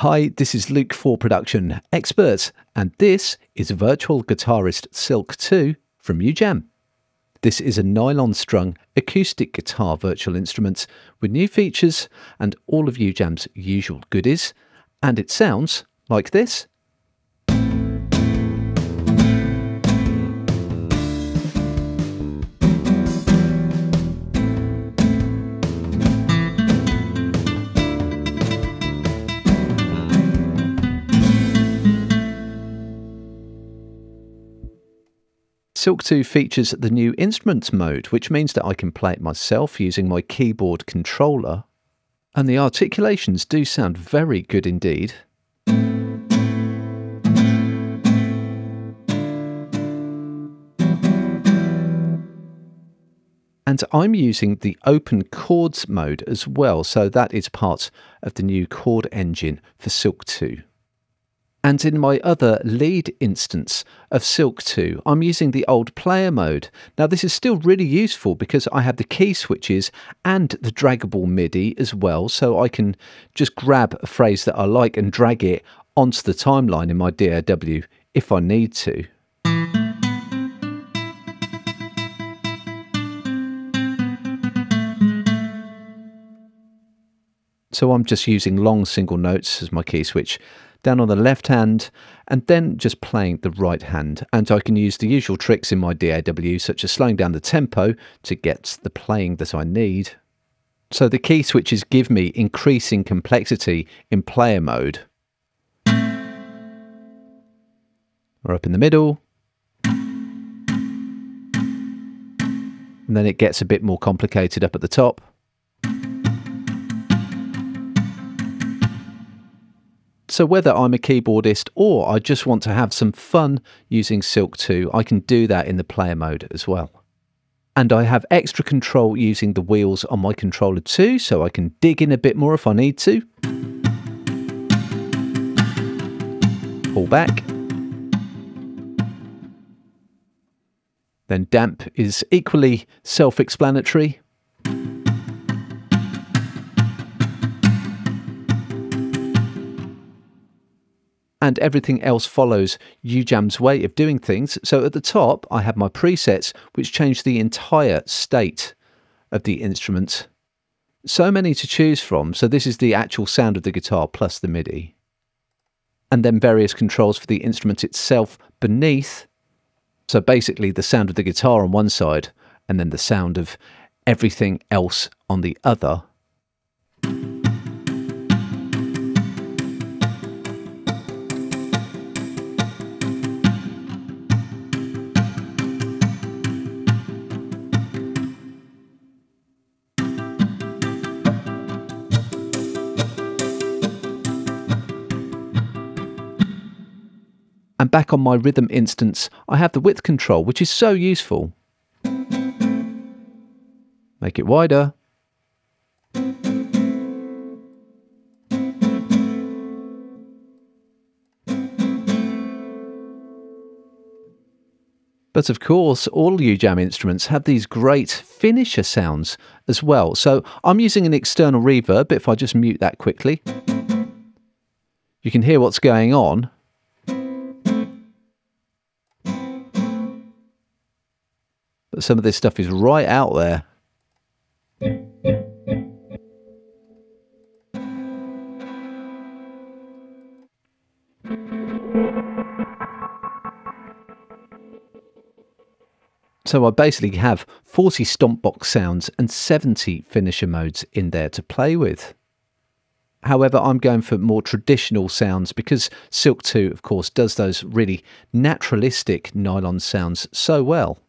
Hi, this is Luke for Production Expert, and this is Virtual Guitarist Silk 2 from UJAM. This is a nylon-strung acoustic guitar virtual instrument with new features and all of UJAM's usual goodies, and it sounds like this. Silk 2 features the new instrument mode, which means that I can play it myself using my keyboard controller, and the articulations do sound very good indeed. And I'm using the open chords mode as well, so that is part of the new chord engine for Silk 2. And in my other lead instance of Silk 2, I'm using the old player mode. Now this is still really useful because I have the key switches and the draggable MIDI as well, so I can just grab a phrase that I like and drag it onto the timeline in my DAW if I need to. So I'm just using long single notes as my key switch down on the left hand, and then just playing the right hand. And I can use the usual tricks in my DAW, such as slowing down the tempo to get the playing that I need. So the key switches give me increasing complexity in player mode. Or up in the middle. And then it gets a bit more complicated up at the top. So whether I'm a keyboardist or I just want to have some fun using Silk 2, I can do that in the player mode as well. And I have extra control using the wheels on my controller too, so I can dig in a bit more if I need to. Pull back. Then damp is equally self-explanatory. And everything else follows UJAM's way of doing things. So at the top, I have my presets, which change the entire state of the instrument. So many to choose from. So this is the actual sound of the guitar plus the MIDI. And then various controls for the instrument itself beneath. So basically the sound of the guitar on one side, and then the sound of everything else on the other. And back on my rhythm instance, I have the width control, which is so useful. Make it wider. But of course, all UJAM instruments have these great finisher sounds as well. So I'm using an external reverb, but if I just mute that quickly, you can hear what's going on. But some of this stuff is right out there. So I basically have 40 stomp box sounds and 70 finisher modes in there to play with. However, I'm going for more traditional sounds because Silk 2, of course, does those really naturalistic nylon sounds so well.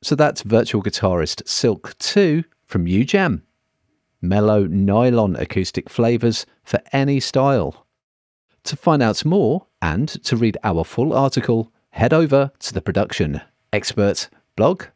So that's Virtual Guitarist Silk 2 from UJAM. Mellow nylon acoustic flavours for any style. To find out more and to read our full article, head over to the Production Expert blog.